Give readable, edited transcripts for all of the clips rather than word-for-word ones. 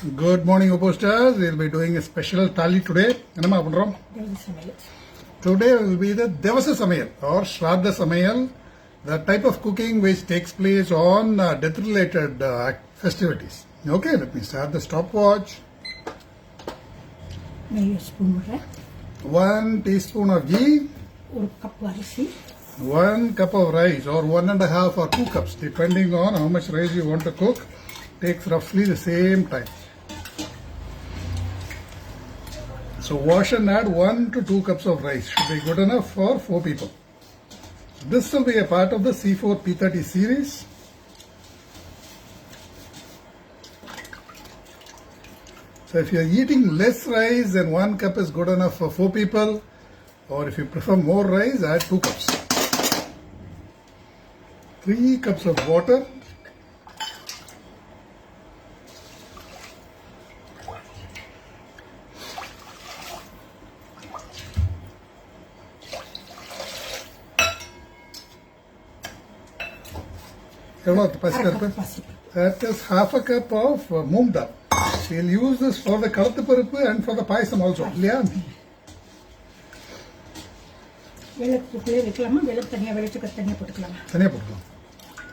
Good morning, OPOS stars. We'll be doing a special thali today. Devasa samayal. Today will be the Devasa samayal or Srardha Samayal, the type of cooking which takes place on death-related festivities. Okay, let me start the stopwatch. 1 teaspoon of ghee. 1 cup rice. 1 cup of rice or 1.5 or 2 cups depending on how much rice you want to cook. Takes roughly the same time. So wash and add 1 to 2 cups of rice. Should be good enough for 4 people. This will be a part of the C4 P30 series. So if you are eating less rice, then 1 cup is good enough for 4 people. Or if you prefer more rice, add 2 cups. 3 cups of water. That is half a cup of moong dal. We'll use this for the Kalathu Paruppu and for the payasam also. Yeah.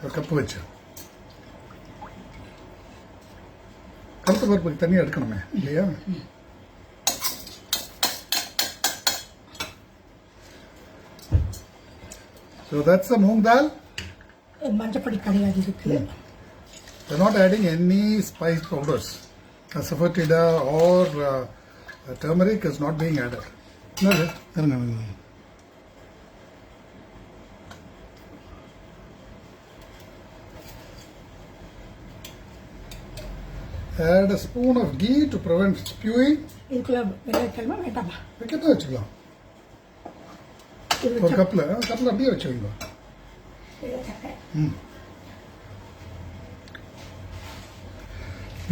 ஒரு cup வச்சு கருத்து பருப்புக்கு தண்ணி எடுக்கணுமே இல்லையா? So that's the moong dal. மஞ்சப்பொடி கிடையாது இதுக்கு. They're not adding any spice powders. Asafoetida or turmeric is not being added. No. Add a spoon of ghee to prevent spewing. இதுக்குள்ள வெள்ளக்கல்மா வேண்டாமா? வைக்கத்தான் வச்சுக்கலாம். ஒரு கப்ல அப்படியே வச்சுக்கோங்க.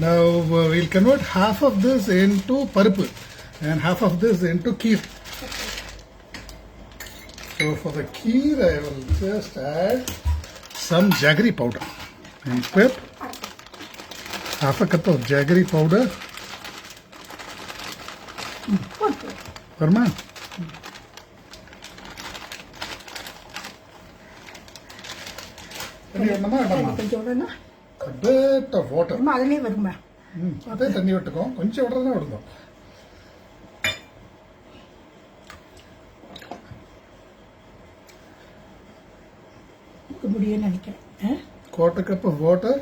Now we'll convert half of this into paruppu and half of this into kheer. So for the kheer I will just add some jaggery powder and pep. Half a cup of jaggery powder. Varma? A bit of water. அதே தண்ணி விட்டுக்கோ, கொஞ்சம் விடுறதுனா விடுங்க. Quarter cup of water.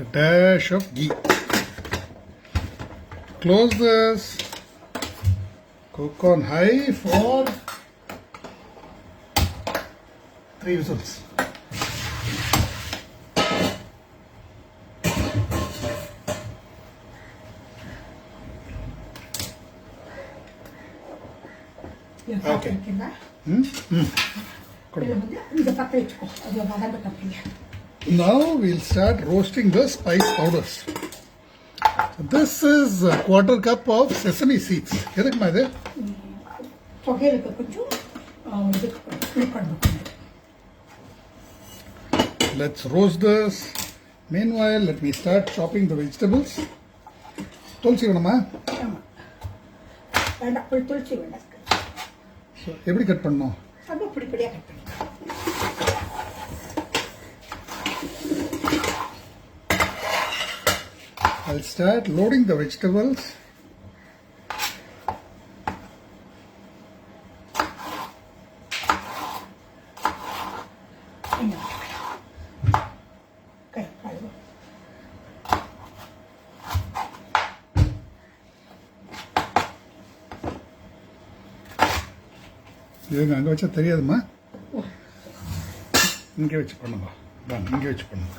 A dash of ghee. Close this. Cook on high for 3 whistles. Okay. Now we'll start roasting the spice powders. This is a quarter cup of sesame seeds. Let's roast this. Meanwhile, let me start chopping the vegetables. Tulsi venuma? So, எப்படி cut பண்ணனும்? படிப்படியா cut பண்ணு. I'll start loading the vegetables. இது அங்கே வச்சா தெரியாதுமா, இங்கே வச்சு பண்ணுங்க. இங்கே வச்சு பண்ணுங்க.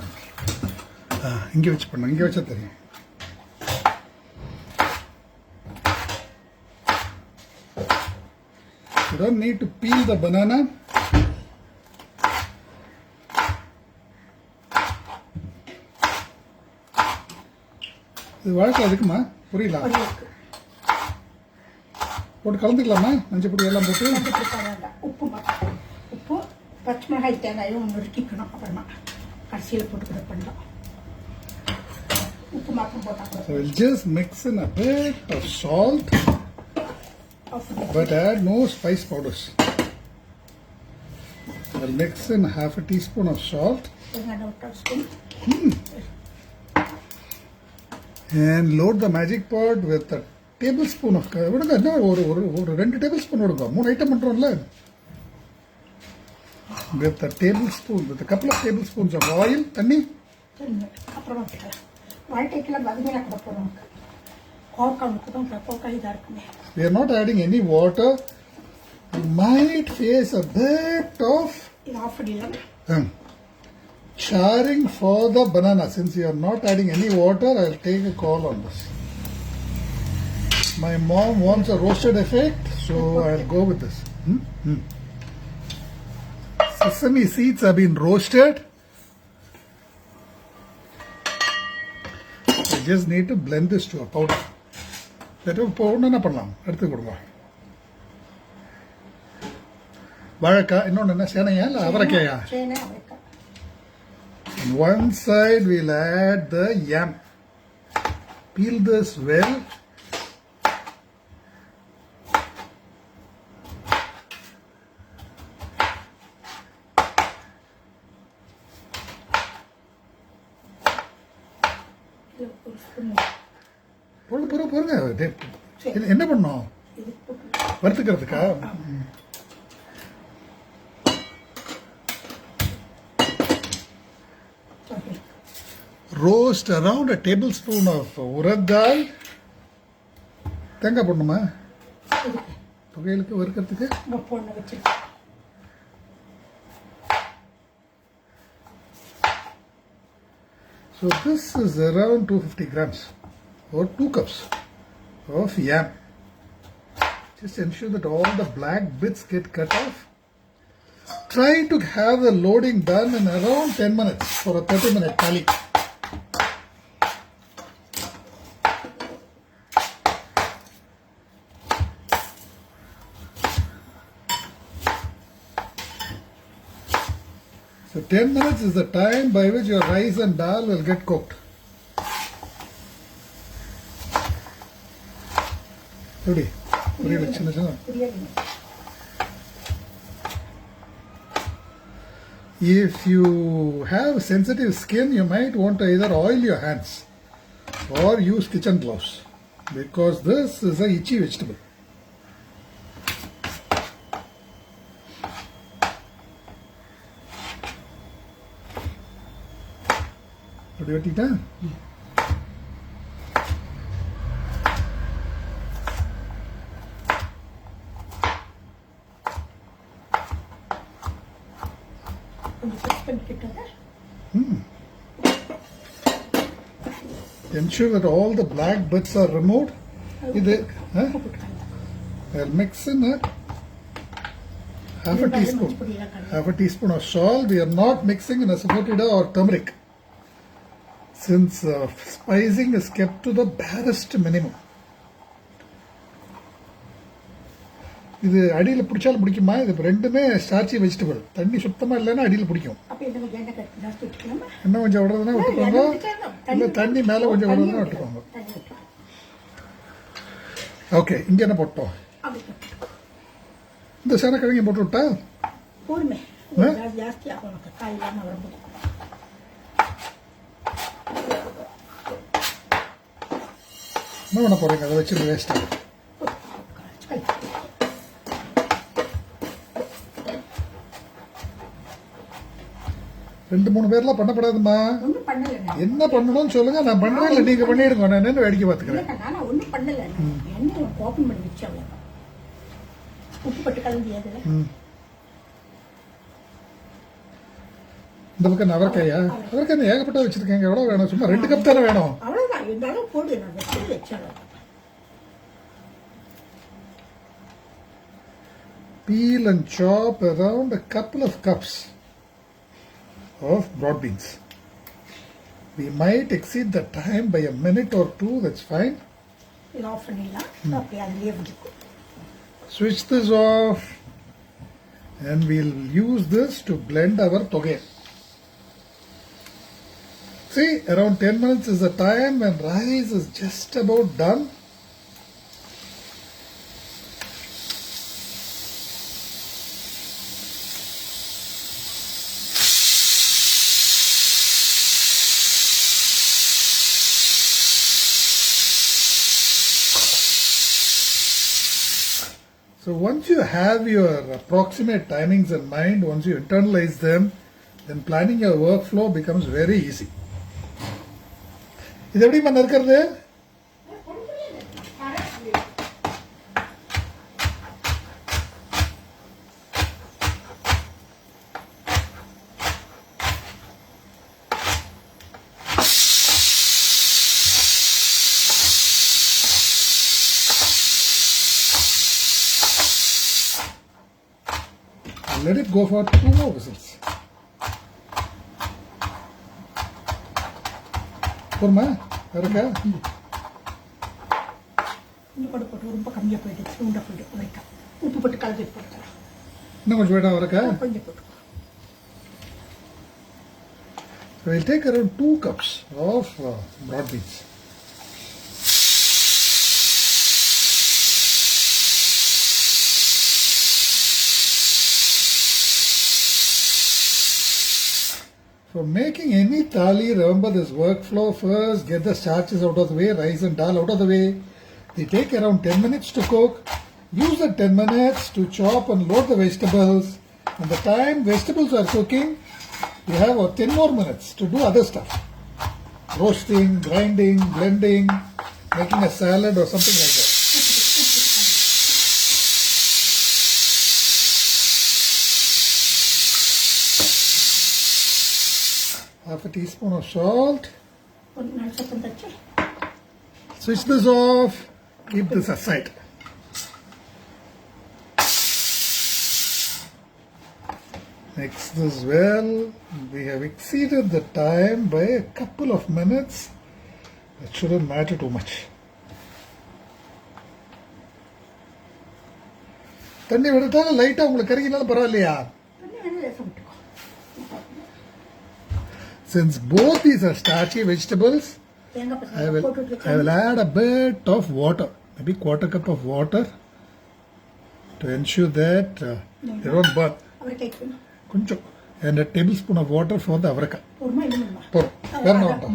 இங்கே வச்சு பண்ணுங்க, இங்கே வச்சா தெரியும். You don't need to peel the banana. இது வாழைக்காய் இருக்குமா? புரியல. போட்டு கலந்துக்கலாமா மஞ்சள் பொடி எல்லாம் போட்டு மஞ்சப்பொடி வேண்டாம், உப்பு மட்டும். உப்பு பச்சை மிளகாய் தேங்காயும் நொறுக்கிக்கணும். அப்புறமா கடைசியில் போட்டு கூட பண்ணலாம். உப்பு மட்டும் போட்டால் கூட. So we'll just mix in a bit of salt, but add no spice powders. I'll mix in half a teaspoon of salt and load the magic pot with a tablespoon of விடுங்க இன்னும் ஒரு 2 tablespoon விடுங்க 3 item பண்றோம்ல with a tablespoon with a couple of tablespoons of oil தண்ணி அப்புறமா வாழைக்காய்க்கெல்லாம் வதங்கினா கூட போடுறோம். கோக்காவுக்கு தான் கோக்காய் இதாக இருக்குமே. We are not adding any water. You might face a bit of இது ஆஃப் பண்ணிடலாம். charring for the banana. Since you are not adding any water, I'll take a call on this. My mom wants a roasted effect, so I'll go with this. Sesame seeds have been roasted. I just need to blend this to a powder. powder என்ன பண்ணலாம் எடுத்து கொடுங்க. வாழைக்காய் இன்னொன்று என்ன சேனையா இல்லை அவரைக்காயா? சேனை அவரைக்காய். On one side we'll add the yam. Peel this well. போடுங்க என்ன பண்ணோம் வறுத்துக்கிறதுக்கா? Roast around a tablespoon of ooruga. தேங்காய் போடணுமா தொகையலுக்கு வறுக்கிறதுக்கு? So this is around 250 grams or 2 cups of yam. Just ensure that all the black bits get cut off. Try to have the loading done in around 10 minutes for a 30-minute thali. So 10 minutes is the time by which your rice and dal will get cooked. Ready? If you have sensitive skin, you might want to either oil your hands or use kitchen gloves because this is a itchy vegetable. What do you think? Ensure that all the black bits are removed. I'll mix in half a teaspoon of salt. We are not mixing in asafoetida or turmeric, since spicing is kept to the barest minimum. இது அடியில பிடிச்சாலும் பிடிக்குமா? இது ரெண்டுமே starchy vegetable. தண்ணி சுத்தமா இல்லைன்னா அடியில பிடிக்கும். என்ன கொஞ்சம் விடுறதுன்னா விட்டுக்கோங்க, இல்லை தண்ணி மேலே கொஞ்சம் விடுறதுன்னா விட்டுக்கோங்க. ஓகே, இங்க என்ன போட்டோம்? இந்த சேனக்கிழங்கு போட்டு விட்டா என்ன பண்ண போறீங்க? அதை வச்சு வேஸ்ட். ரெண்டு மூணு பேர்லாம் பண்ணப்படாதுமா. என்ன பண்ணணும்னு சொல்லுங்க, நான் பண்றேன். இல்லை நீங்க பண்ணிடுங்க, நான் என்ன வேடிக்கை பார்த்துக்கிறேன். இந்த பக்கம் அவரைக்காயா? அவரைக்காய் ஏகப்பட்ட வச்சிருக்கேங்க. எவ்வளவு வேணும்? சும்மா 2 கப் தானே வேணும். Peel and chop around a couple of cups of broad beans. We might exceed the time by a minute or two. That's fine. Switch this off and we'll use this to blend our thogayal. See, around 10 minutes is the time when rice is just about done. So once you have your approximate timings in mind, once you internalize them, then planning your workflow becomes very easy. இது எப்படி பண்ண இருக்கிறது? Let it go for 2 more whistles. போருமா இருக்கா? இன்னும் போட்டு ரொம்ப கம்மியாக போயிடுச்சு. உண்டை போயிட்டு லைட்டா உப்பு போட்டு கலந்து போட்டுக்கலாம். இன்னும் கொஞ்சம் வேண்டாம் இருக்கா? கொஞ்சம் போட்டு. So we'll take around 2 cups of broad beans. For making any thali, remember this workflow first, get the starches out of the way, rice and dal out of the way. They take around 10 minutes to cook. Use the 10 minutes to chop and load the vegetables. And the time vegetables are cooking, you have 10 more minutes to do other stuff. Roasting, grinding, blending, making a salad or something like that. Half a teaspoon of salt. Switch this off. Keep this aside. Mix this well. We have exceeded the time by a couple of minutes. It shouldn't matter too much. தண்ணி விடட்டாலும் லைட்டாக உங்களுக்கு கறிக்கினாலும் பரவாயில்லையா? Since both these are starchy vegetables, I will add a bit of water, maybe quarter cup of water, to ensure that they don't burn. Kunchu, and a tablespoon of water for the avarakka. வேற என்ன வேண்டாம்?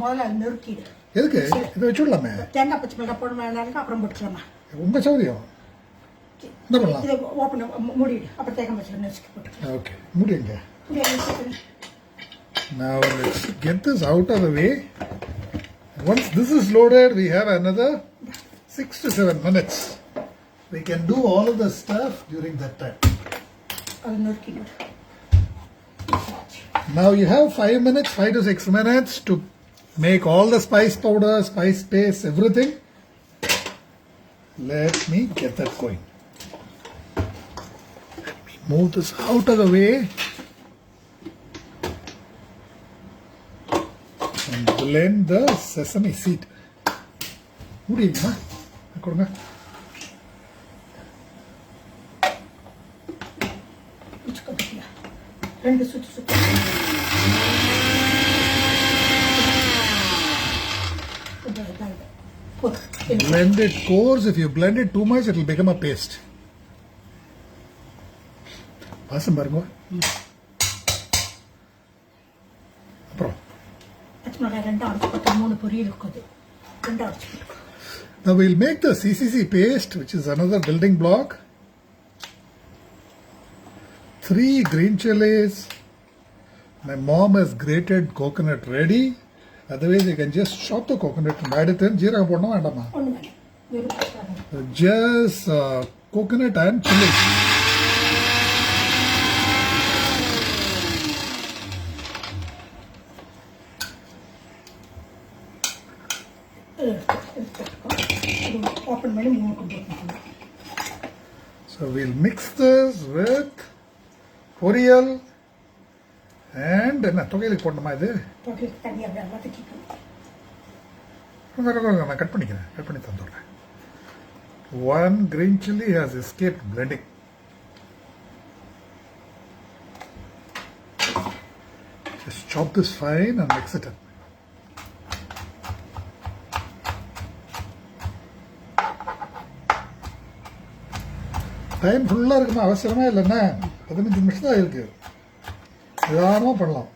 எதுக்கு இதை வச்சுடலாமே? தேங்காய் பச்சை மிளகாய் போடணும், அப்புறம் போட்டுக்கலாமா? உங்க சௌரியம். என்ன பண்ணலாம்? இதை ஓப்பன் மூடிடு, அப்புறம் தேங்காய் பச்சை நசுக்கி போட்டுக்கலாம். Okay, மூடிங்க. Now let's get this out of the way. Once this is loaded, we have another 6 to 7 minutes. We can do all of the stuff during that time. Now you have 5 minutes, 5 to 6 minutes to make all the spice powder, spice paste, everything. Let me get that going. Let me move this out of the way. And blend the sesame seed. முடியுமா? கொடுங்க. ரெண்டு சுத்து சுத்து. Blend it coarse. If you blend it too much, it will become a paste. வாசம் பாருங்க. அப்புறம் now we'll make the CCC paste, which is another building block. 3 green chilies. My mom has grated coconut ready. Otherwise, you can just chop the coconut and add it in. Jeera podna vendama. Just coconut and chili. So we'll mix this with poriyal and thogayal போடணுமா இது? நான் cut பண்ணி தந்துடுறேன். One green chilli has escaped blending. Just chop this fine and mix it in. Time ஃபுல்லாக இருக்குமா அவசரமே இல்லைன்னா 15 நிமிஷம் தான் இருக்கு. நிதானமாக பண்ணலாம்.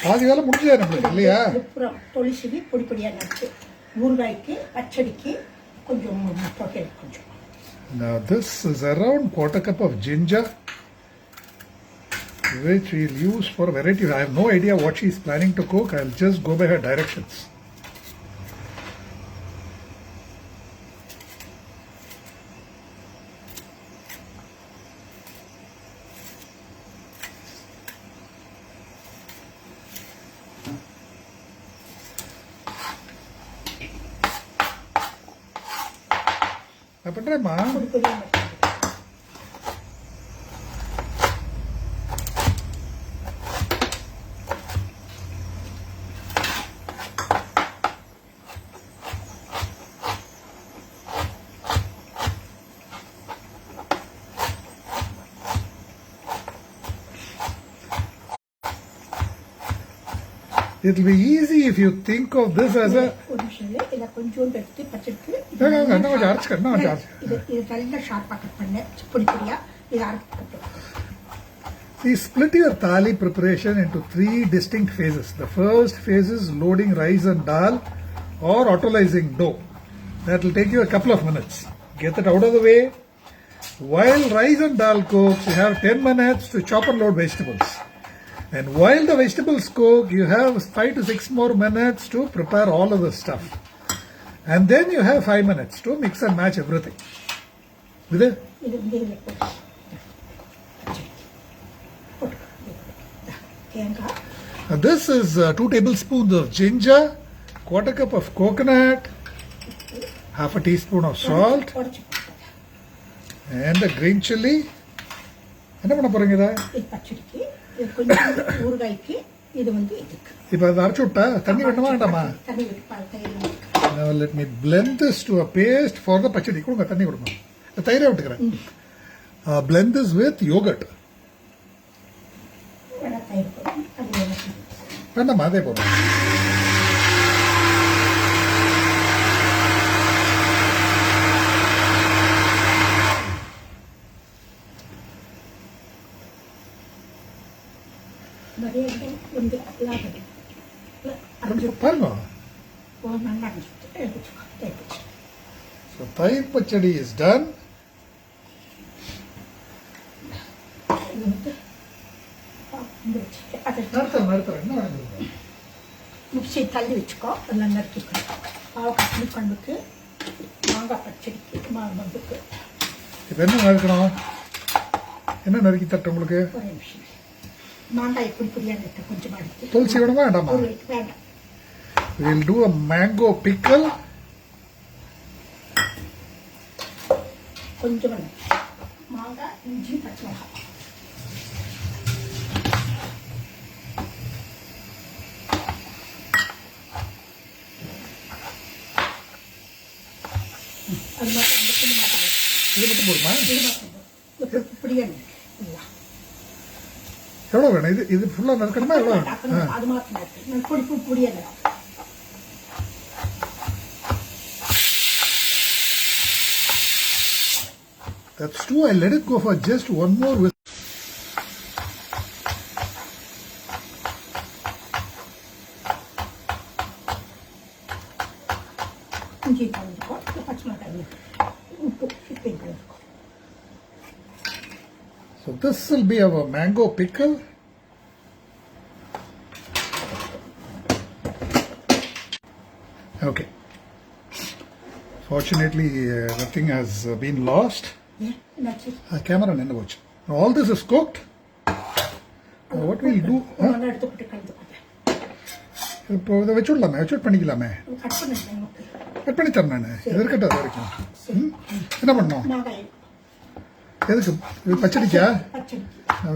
பாதி வேலை முடிஞ்சதே நம்மளுக்கு இல்லையா? தொளிசிவி பொடி பொடியாக நட்டு ஊறுகாய்க்கு பச்சடிக்கு கொஞ்சம் தொகையில் கொஞ்சம். Now this is around 1/4 cup of ginger, which we'll use for variety. I have no idea what she is planning to cook. I'll just go by her directions. நான் பண்றேம்மா. It will be easy if you think of this as a. See, split your thali preparation into 3 distinct phases. The first phase is loading rice and dal or autolyzing dough. That will take you a couple of minutes. Get it out of the way. While rice and dal cooks, you have 10 minutes to chop and load vegetables. And while the vegetables cook, you have 5 to 6 more minutes to prepare all of the stuff. And then you have 5 minutes to mix and match everything. With it? Now this is 2 tablespoons of ginger, 1/4 cup of coconut, half a teaspoon of salt, and the green chilli. என்ன பண்ண போறீங்க இத? பச்சடிக்கு கொஞ்சம் ஊறுகாய்க்கு இது வந்து இதுக்கு. இப்போ அத அரைச்சு விட்டா தண்ணி வேணுமா வேண்டாமா? தண்ணி விட்டு. Now let me blend this to a paste for the pachadi. கொடுங்க தண்ணி கொடுங்க. தயிரை விட்டுக்கிறேன். Blend this with yogurt. வேண்டாமா அதே போதும். பாருங்க. So thayir pachadi is done. Mixie தள்ளி வச்சுக்கோ. அதெல்லாம் நறுக்கிக்கோ. பாவக்காய் குழம்புக்கு மாங்காய் பச்சடிக்கு மாம்புக்கு. இப்போ என்ன நறுக்கணும்? என்ன நறுக்கி தட்ட உங்களுக்கு? ஒரே நிமிஷம். மாங்காய் பொடி பொடியாக நட்டு கொஞ்சம் எடுத்து. துளசி வேணுமா வேண்டாமா? வேண்டாம். We'll do a mango pickle. கொஞ்சம் மாங்காய் இஞ்சி பச்சை மிளகாய். அது மட்டும் அந்த புளி மாட்டேன். இது மட்டும் போடுமா? இப்படியே எவ்வளோ வேணும்? இது ஃபுல்லாக நறுக்கணுமா? எவ்வளோ? அது மாத்திரம் பொடி பொடியே. That's true. I let it go for just one more whistle. So this will be our mango pickle. Okay. Fortunately, nothing has been lost. Camera in the watch. All this is cooked. What we'll do? இப்போ இதை வச்சுடலாமே, வச்சுட் பண்ணிக்கலாமே. Cut பண்ணி தரேன் நான். இது இருக்கட்டும் அது வரைக்கும். என்ன பண்ணணும்? எதுக்கு? இது பச்சடிக்கா?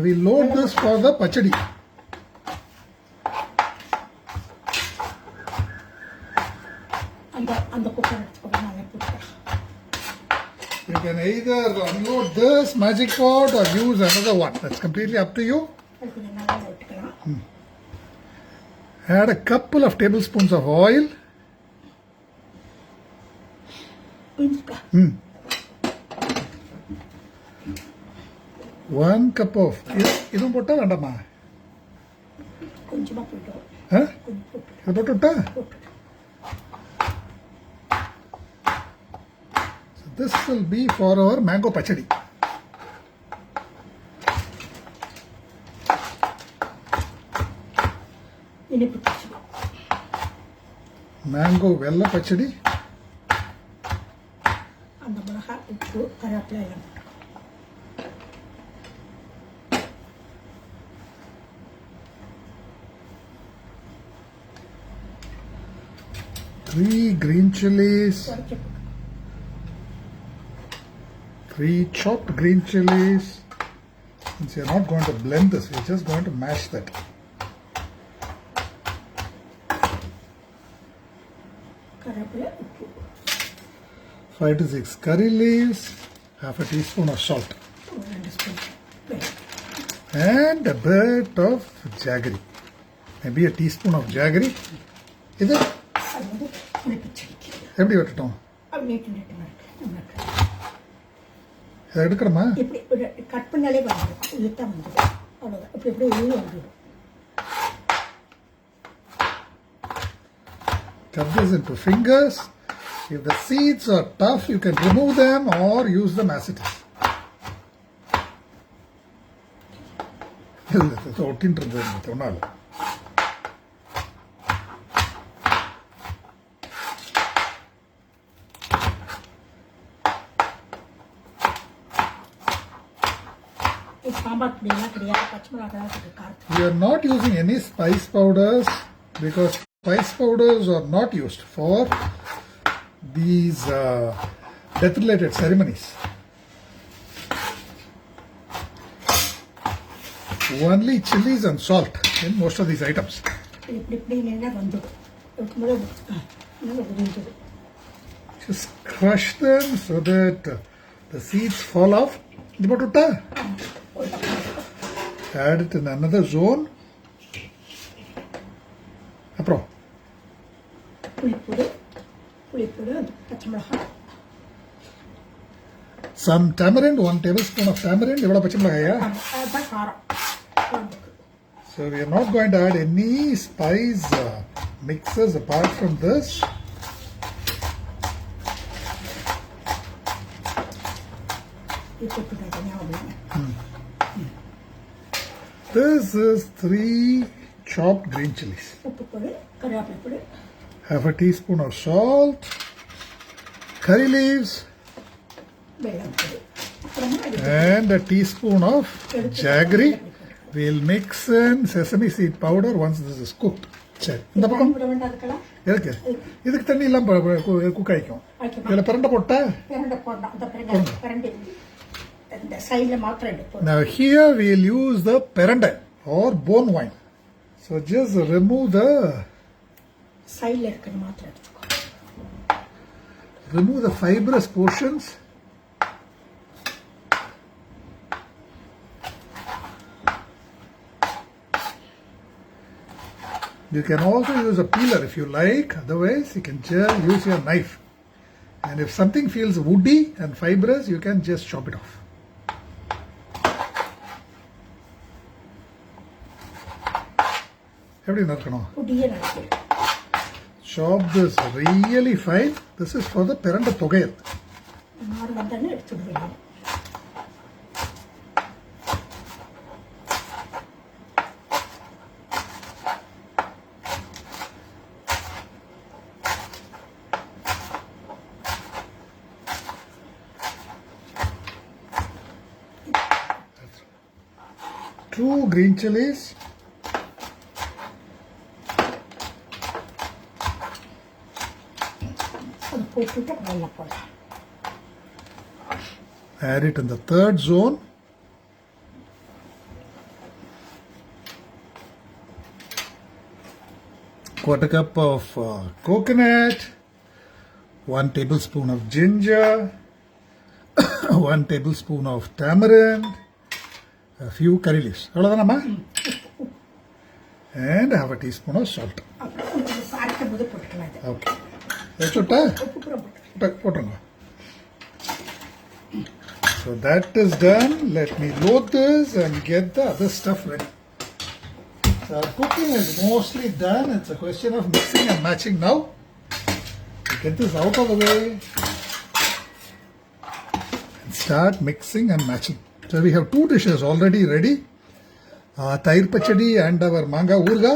We load this for the பச்சடி. அந்த குக்கர் எடுத்துக்கோ. நான் போட்டுறேன். either unload this magic pot or use another one. That's completely up to you. அது கொஞ்சம் நல்லா விட்டுக்கலாம். Add a couple of tablespoons of oil. புரிஞ்சுக்கா. 1 cup of இதுவும் போட்டா வேண்டாமா? கொஞ்சமா போட்டோம். கொஞ்சம் போட்டு. இது போட்டுட்டா? போட்டு. This will be for our mango pachadi. இனிப்பு பச்சடி. Mango vella pachadi. அந்த மிளகாய், உப்பு, கருவேப்பிலை எல்லாம் போட்டுக்கோ. 3 green chilies. குறைச்சி போட்டு. 3 chopped green chilies. Since you're not going to blend this, you're just going to mash that. கருவேப்பிலை, உப்பு. 5 to 6 curry leaves. Half a teaspoon of salt. ஒரு 2 ஸ்பூன் வெல்லம். And a bit of jaggery. Maybe a teaspoon of jaggery. இது அது வந்து புளிப்பு செடிக்கு. எப்படி வெட்டட்டும்? அது நீட்டு நம்மளுக்கு. இதை எடுக்கணுமா? இப்படி ஒரு கட் பண்ணாலே வந்துடும். இழுத்தா வந்துடும். அவ்வளோதான். இப்படி எப்படி உள்ள வந்துடும். Cut this into fingers. If the seeds are tough, you can remove them or use them as it is. ஒட்டின்றது ஒன்றால். சாம்பார் பொடியெல்லாம் கிடையாது. பச்சை மிளகாய் காரத்துக்கு. We are not using any spice powders because spice powders are not used for these death-related ceremonies. Only chilies and salt in most of these items. இப்படி இப்படி இல்லைன்னா வந்துடும். இருக்கும்போது நல்லா உதிர்ந்துடும். Just crush them so that the seeds fall off. இது போட்டுட்டா? Add it in another zone. அப்புறம் புளிப்புடு, பச்சை மிளகாய். some tamarind, 1 tablespoon of tamarind. இவ்வளோ பச்சை மிளகாயா? அதுதான் காரம் குழம்புக்கு. So we are not going to add any spice mixes apart from this. இது போட்டுக்கிட்டேன் ஞாபகம். This is 3 chopped green chilies. உப்பு பொடி, கருவேப்பிலை பொடி. Half a teaspoon of salt. Curry leaves. வெல்லம் பொடி. அப்புறமா And a teaspoon of jaggery. We'll mix in sesame seed powder once this is cooked. சரி, இந்த பக்கம் விட வேண்டாம் அதுக்கெல்லாம். எதுக்கு? இதுக்கு தண்ணி இல்லாமல் குக் ஆகிக்கும். இதில் பிரண்டை போட்டா? பிரண்டை போடணும். அந்த பிரண்டை இந்த சைடில் மாத்திரம் எடுப்போம். Now here we'll use the perandai or bone wine. So just remove the சைடில் இருக்கிற மாத்திரம் எடுத்துக்கோ. remove the fibrous portions. You can also use a peeler if you like, otherwise you can just use your knife. And if something feels woody and fibrous, you can just chop it off. எப்படி நறுக்கணும்? பொடியை நறுக்கு. Chop this really fine. This is for the perandai thogayal. நார் வந்தானே எடுத்துடுவேன். Two green chilies. அது போட்டுட்டு வெல்லம் போட. Add it in the third zone. Quarter cup of coconut. 1 tablespoon of ginger. 1 tablespoon of tamarind, a few curry leaves. Amma? And half a teaspoon of salt. Okay. That's what. So that is done. Let me load this and get the other stuff ready. So cooking is mostly done. It's a question of mixing and matching now. Get this out of the way and start mixing and matching. So we have 2 dishes already ready. Thayir pachadi and our manga ooruga.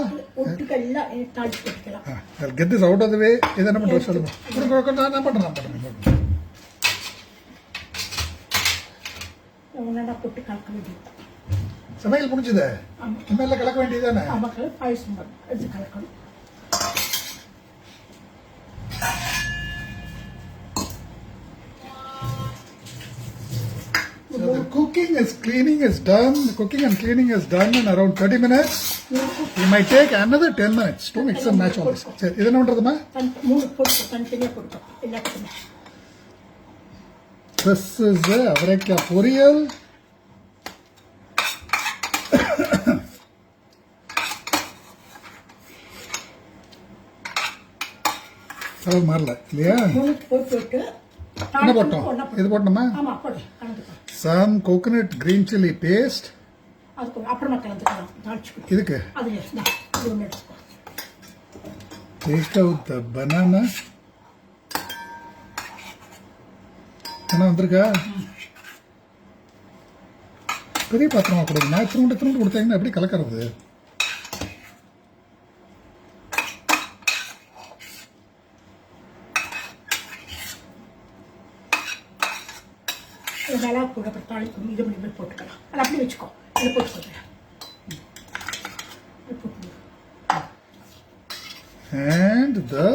I'll get this out of the way. சமையல் முடிஞ்சதே இனிமேல கலக்க வேண்டியதானே பாயசம் இது கலக்கணும் So the cooking and cleaning is done in around 30 minutes. You might take another 10 minutes to mix and match all this. இது என்ன பண்றதுமா? This is the Avarakka poriyal. Colour மாறல இல்லையா? என்ன போட்டோம்? இது போட்டோமா? Some coconut green chilli paste. இதுக்கு take out the banana. என்ன வந்திருக்கா? பெரிய பாத்திரமா கொடுங்க. திருண்டு கொடுத்தீங்கன்னா எப்படி கலக்கிறது? இதெல்லாம் கூட தாளிக்கும் இது பண்ணி போட்டுக்கலாம். அது அப்படி வச்சுக்கோ. இதை போட்டுக்கோங்க. And the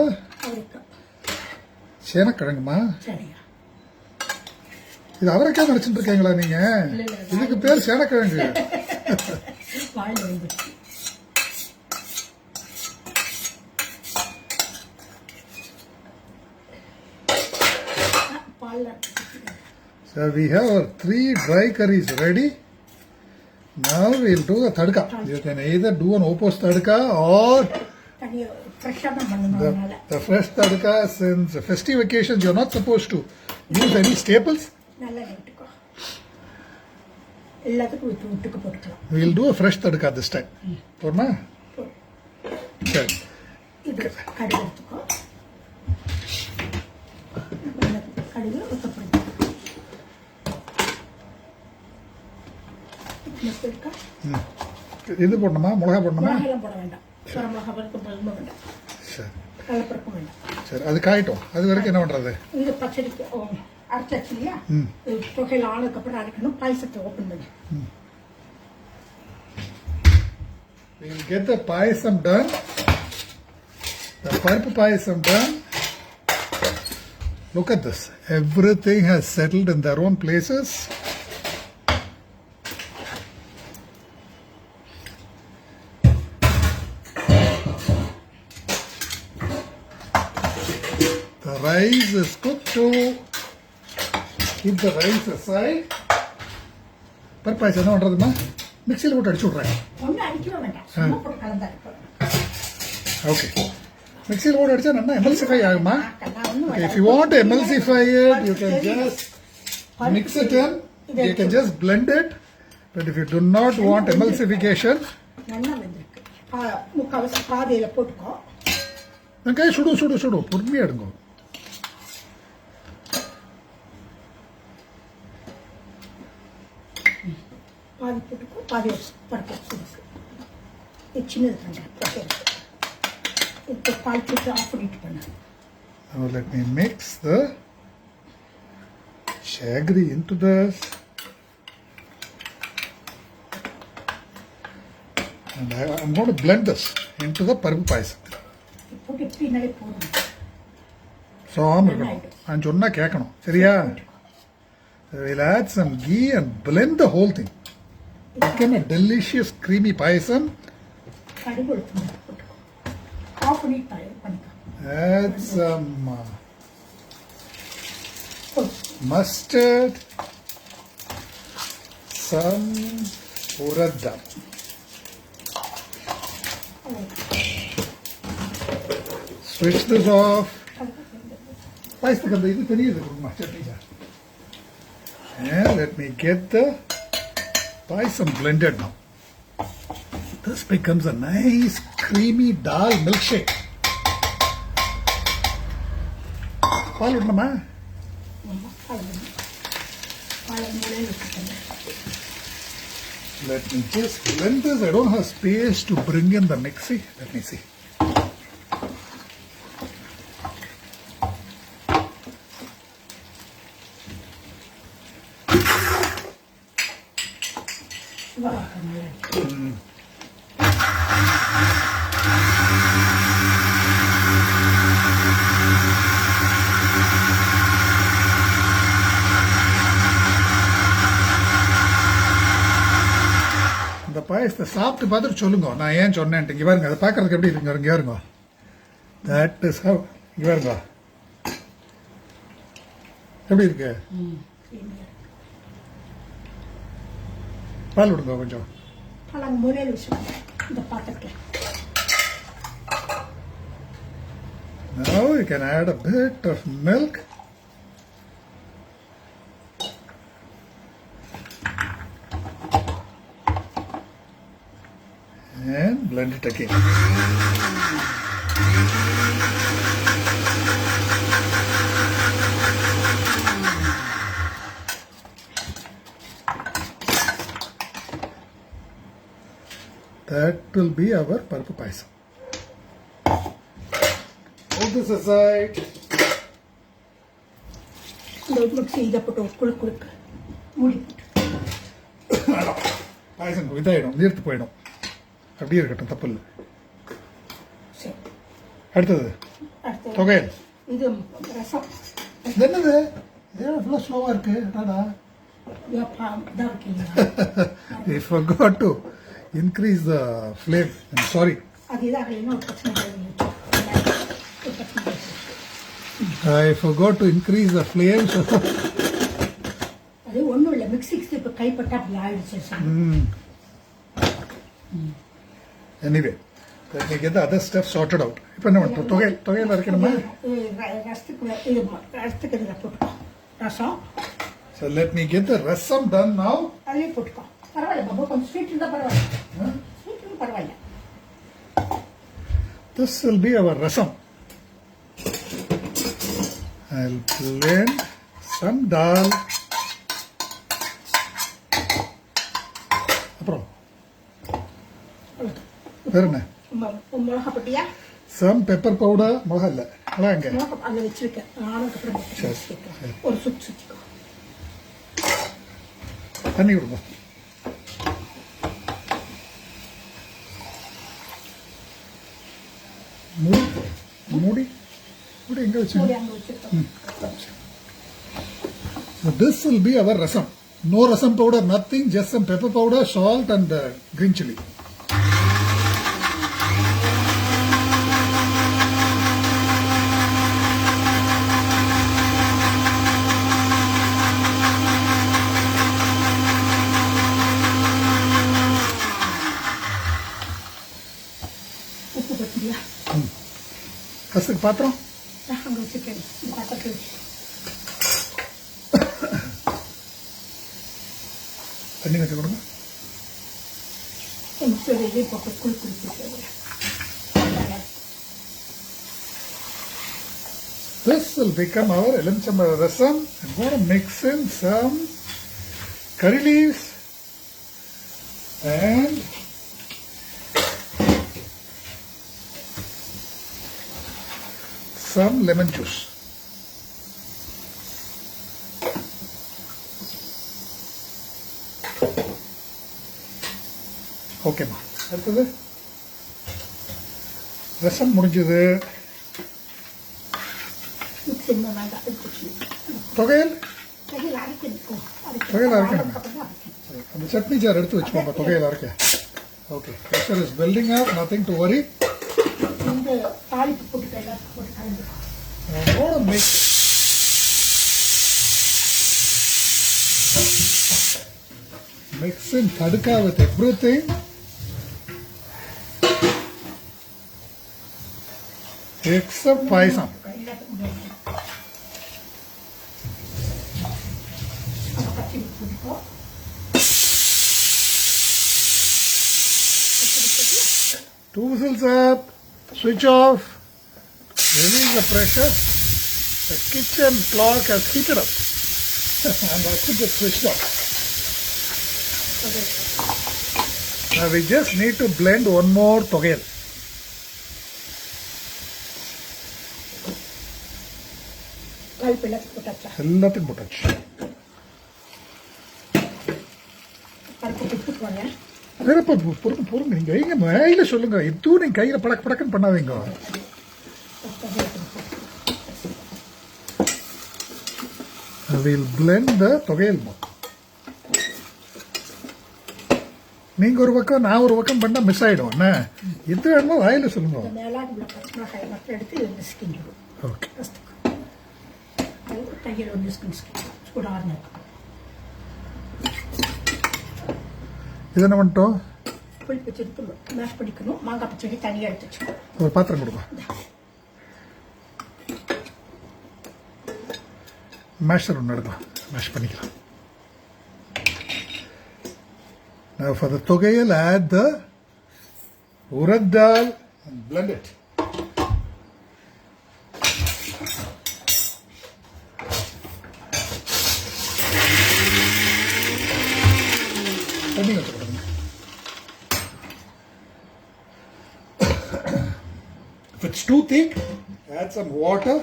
சேனக்கிழங்குமா? சரியா. இது அவரைக்காய் நினைச்சிட்டு இருக்கீங்களா நீங்க? இதுக்கு பேர் சேனக்கிழங்கு. வாயில வந்துச்சு. So we have our 3 dry curries ready. Now we'll do the tadka. You can either do an OPOS tadka or the fresh tadka. Since festive occasions, you're not supposed to use any staples. We'll do a fresh tadka this time. Porma? Okay. இது போடணுமா? மிளகா போடணுமா? போட வேண்டாம். சரி, அது காயட்டும். அது வரைக்கும் என்ன பண்றது? இந்த பச்சடிக்கு அரைச்சாச்சு இல்லையா? தொகையில் ஆனதுக்கு அப்புறம் அரைக்கணும். பாயசத்தை ஓப்பன் பண்ணி we'll get the payasam done. The Paruppu payasam done. Look at this. Everything has settled in their own places. The rice is cooked too. Keep the rice aside. Paruppu payasam என்ன பண்றதுமா? மிக்ஸியில் போட்டு அடிச்சு விட்றேன். ஒன்றும் அடிக்கவே வேண்டாம். சும்மா போட்டு கலந்தா இருக்கும். Okay. மிக்ஸியில் போட்டு அடிச்சா நல்லா எம்எல்சிஃபை ஆகுமா? Okay, if you want to emulsify it, you can just mix it in. You can just blend it. But if you do not want emulsification, நல்லா வெந்திருக்கு. முக்கால்வாசி பாதியில போட்டுக்கோ. வெங்காயம் சுடு பொறுமையாக எடுங்க. பாதி போட்டுக்கோ, பாதி பருப்பு கொடுக்கு. இது சின்னது பண்ணுறேன். இப்போ பால் போட்டு ஆஃப் பண்ணிட்டு பண்ணேன். Now let me mix the jaggery into this. And I'm going to blend this into the Paruppu payasam. போட்டு எப்படினாலே போதும். சாம் இருக்கணும். நான் சொன்னா கேட்கணும். சரியா? We'll add some ghee and blend the whole thing. Become a delicious creamy payasam. கடுகு போட்டுக்கோ. Of பண்ணிட்டு பண்ணிக்கோ. Add some mustard. some ooruga. Switch this off. And let me get the payasam blended now. This becomes a nice creamy dal milkshake. Paal udnama? Let me just blend this. I don't have space to bring in the mixie. Let me see. இந்த பாயசத்தை சாப்பிட்டு பார்த்துட்டு சொல்லுங்க நான் ஏன் சொன்னேன்ட்டு. இங்கே பாருங்க, அதை பார்க்கறதுக்கு எப்படி இருக்குங்க, இங்கே பாருங்க. That is how. இங்கே பாருங்க எப்படி இருக்கு. பால் விடுங்க கொஞ்சம். Now you can add a bit of milk. And blend it again. That will be our Paruppu payasam. Put this aside. பாயசம் இதாயிடும், நீர்த்து போயிடும். அப்படியே இருக்கட்டும், தப்பு இல்லை. அடுத்தது தொகையல். இது ரசம். இது என்னது? இவ்வளோ ஸ்லோவாக இருக்கு. I forgot to increase the flame. I'm sorry. I forgot to increase the flame. அது ஒன்றும் இல்லை, மிக்சிக்கு இப்போ கைப்பட்டா அப்படி ஆயிடுச்சு. Anyway, let me get the other stuff sorted out. இப்போ என்ன பண்ணுறோம்? தொகையில் அரைக்கணுமா? ரசம். So let me get the rasam done now. அதே போட்டுக்கோ, பரவாயில்ல பாபா, கொஞ்சம் ஸ்வீட் இருந்தால் பரவாயில்ல. ஸ்வீட் இருந்தால் பரவாயில்ல. This will be our rasam. I'll blend some dal. அப்புறம் வேற என்ன? மிளகா பட்டியா? Some pepper powder. மிளகா இல்லை, மிளகா எங்க? அதில் வச்சிருக்கேன். ஒரு சுற்றி சுற்றிக்கோ. தண்ணி விடுங்க. மூடி எங்க வச்சிருக்கோம்? So this will be our rasam. No rasam powder, nothing, just some pepper powder, salt and green chilli. உப்பு பத்தியா? ஃபர்ஸ்ட் பாத்திரம் அங்கே வச்சுருக்கேன். பாத்திரத்தில் தண்ணி வச்சு கொடுங்க. போட்டு குளிப்பிடிச்சு. This will become our elimchambara rasam. I'm going to mix in some curry leaves and some lemon juice. ஓகேம்மா. அடுத்தது ரசம் முடிஞ்சது. தொகையல் அரைக்கணும். அந்த சட்னி ஜார் எடுத்து வச்சுக்கோங்க தொகையல் அரைக்க. Okay, pressure is building up, nothing to worry. Mix in tadka with everything. Except payasam. Two whistles up, switch off, release the pressure. The kitchen clock has heated up and I could get switched off. Now we just need to blend one more thogayal. எல்லாத்துக்கும் போட்டாச்சு. பொறுங்க நீங்க வைங்க, கையில சொல்லுங்க. இதுவும் நீங்க கையில படக்கு படக்குன்னு பண்ணாதீங்க. We'll blend the thogayal more. நீங்க ஒரு பக்கம் நான் ஒரு பக்கம் பண்ணா மிஸ் ஆயிடும். என்ன இது வேணுமோ வாயில சொல்லுங்க. ஓகே. இது என்ன பண்ணிட்டோம்? மேஷ் பண்ணிக்கணும். மாங்காய் பச்சடி தனியாக எடுத்து வச்சுக்கணும். ஒரு பாத்திரம் கொடுங்க. மேஷர் ஒன்று எடுக்கலாம், மேஷ் பண்ணிக்கலாம். Now for the thogayal, add the urad dal and blend it. If it's too thick, add some water.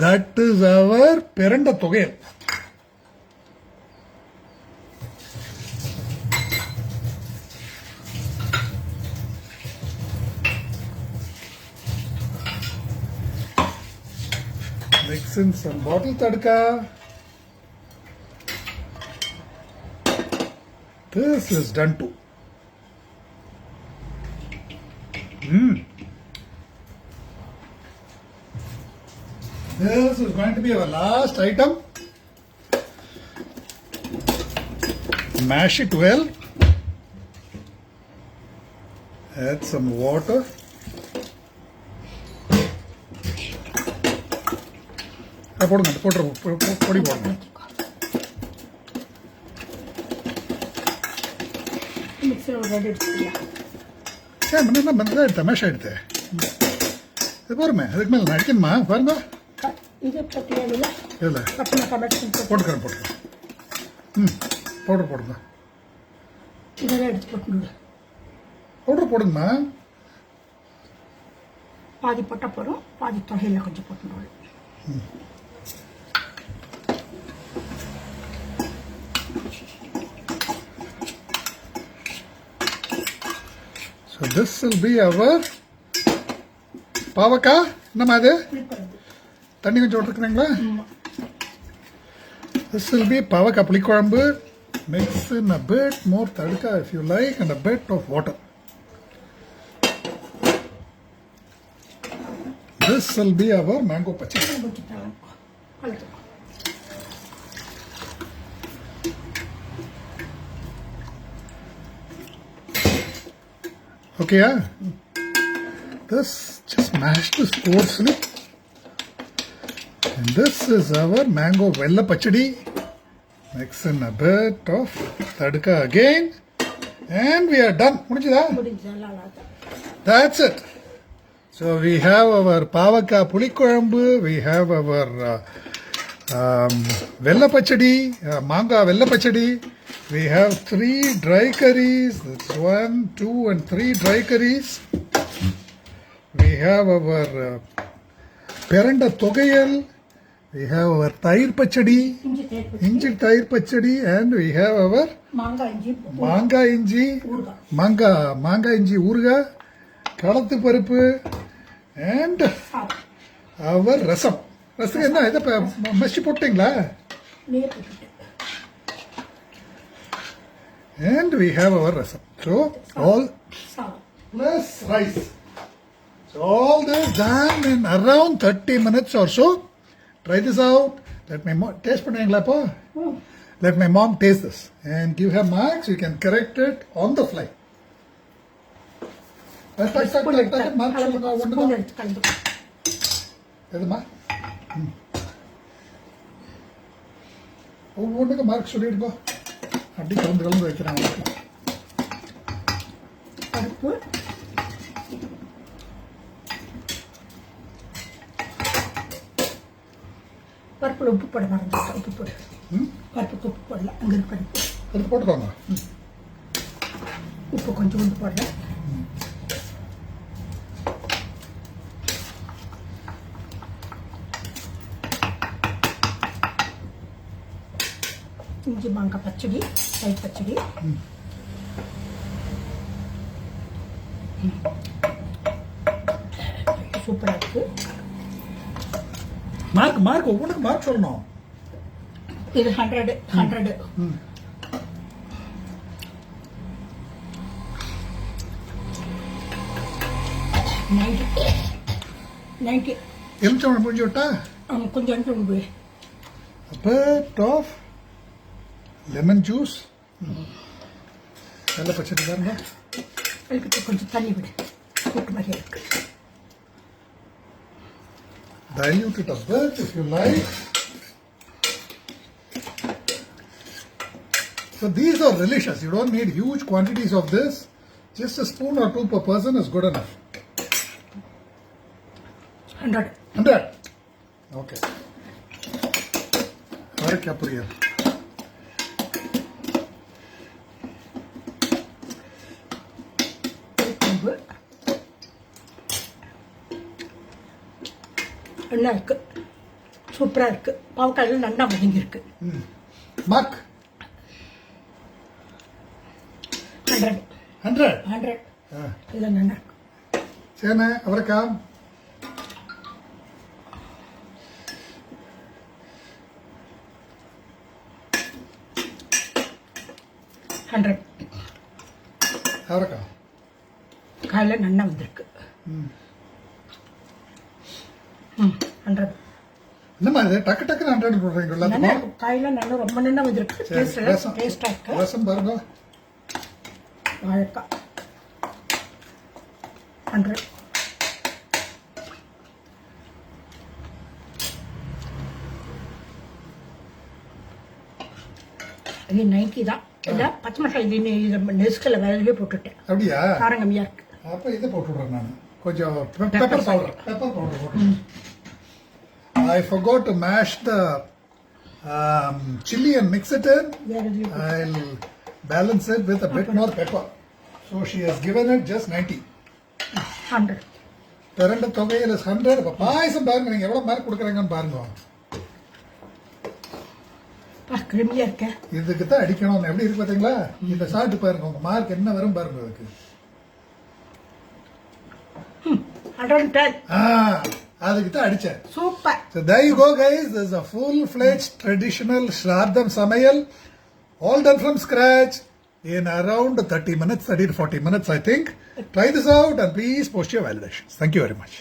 That is our peranda thogayal. Mix in some bottle tadka. This is done too. This is going to be our last item. Mash it well. Add some water. பொடி போடுங்க. Mash ஆயிடுது. இது போருமே, அதுக்கு மேலே நடிக்கணுமா பாருங்க. இல்லை போட்டுக்கிறேன். Powder போடுங்க. பவுடர் போடுங்கம்மா. பாதி போட்டால் போகிறோம், பாதி தொகையில் கொஞ்சம் போட்டுருவோம். So this will be our pavakka. என்னம்மா அது? தண்ணி கொஞ்சம் விட்டுருக்குறீங்களா? This will be pavakka புளிக்குழம்பு. Mix in a bit more tadka if you like and a bit of water. This will be our mango pachadi. Okay, yeah? This, just mash this coarsely. And this is our mango vella pachadi. Mix in a bit of tadka again. And we are done. That's it. So we have our pavakka pulikuழம்பு, we have our vella pachadi, manga vella pachadi. We have 3 dry curries. That's 1, 2 and 3 dry curries. We have our peranda thogayal. We have our thayir pachadi, inji thayir pachadi, and we have our manga inji, manga inji ooruga, kalathu paruppu, and our rasam. Rasam enna idu mashi pottingla? And we have our rasam. So all சாதம் plus rice. So all this done in around 30 minutes or so. Try this out. Let my mom taste panneengalaa appo. Let my mom taste this and give her marks. You can correct it on the fly. Spoon எடுத்து marks spoon எடுத்து கலந்து எதுமா ஒவ்வொன்றுக்கு mark சொல்லிடுப்பா அப்படி கலந்து வைக்கிறேன் பருப்பு பருப்புல உப்பு போட மறந்துட்டேன் உப்பு போடு பருப்புக்கு உப்பு போடல அங்கே இருக்கு பருப்பு எடுத்து போட்டுக்கோங்க உப்பு கொஞ்சம் கொஞ்சம் போடுறேன் இஞ்சி மாங்காய் பச்சடி தயிர் பச்சடி சூப்பராக இருக்கு மார்க் ஒவ்வொன்றுக்கு மார்க் சொல்லணும் இது 100 90 எலுமிச்சம்பழம் புரிஞ்சு விட்டா கொஞ்சம் உண்டு a bit of lemon juice வெள்ளை பச்சடி பாருங்க அதுக்கு கொஞ்சம் தண்ணி விடு கூட்டு மாதிரி இருக்கு dilute it a bit if you like. So these are delicious. You don't need huge quantities of this. Just a spoon or two per person is good enough. 100. Okay. Avarakka poriyal. நல்லா இருக்கு சூப்பராக இருக்கு பாவக்காயில் நல்லா வதங்கி இருக்கு mark 100 இது நல்லா இருக்கு சேனை அவரைக்காய் அவரைக்காய் காயில் நல்லா வந்திருக்கு 100 என்னம்மா இது டக்கு டக்குன்னு 100 போடுறீங்களா நல்லா காயில நல்லா ரொம்ப நல்லா வந்திருக்கு டேஸ்டா இருக்கு ரசம் பாருங்க வாழைக்காய் 100 இது 90 தான் இல்ல பச்சை மிளகாய் இது நெஸ்கல வேலையே போட்டுட்டேன் அப்படியா காரம் கம்மியா இருக்கு அப்ப இதை போட்டு விடுறேன் நான் கொஞ்சம் பெப்பர் பவுடர் போட்டு I forgot to mash the chilli and mix it in. I'll balance it with a bit more pepper. So she has given it just 90. 100. Pirandai thogayal is 100. அப்ப பாயசம் பாருங்க நீங்க எவ்வளவு மார்க் கொடுக்குறாங்கன்னு பாருங்க. கிரிமியா இருக்க. இதுக்கு தான் அடிக்கணும். எப்படி இருக்கு பாத்தீங்களா? இத சாப்பிட்டு பாருங்க உங்க மார்க் என்ன வரும் பாருங்க அதுக்கு. 110. அதுக்கு தான் அடிச்சேன் super so there you go guys this is a full-fledged traditional Srardha Samayal all done from scratch in around 30 minutes 30 to 40 minutes I think try this out and please post your validations thank you very much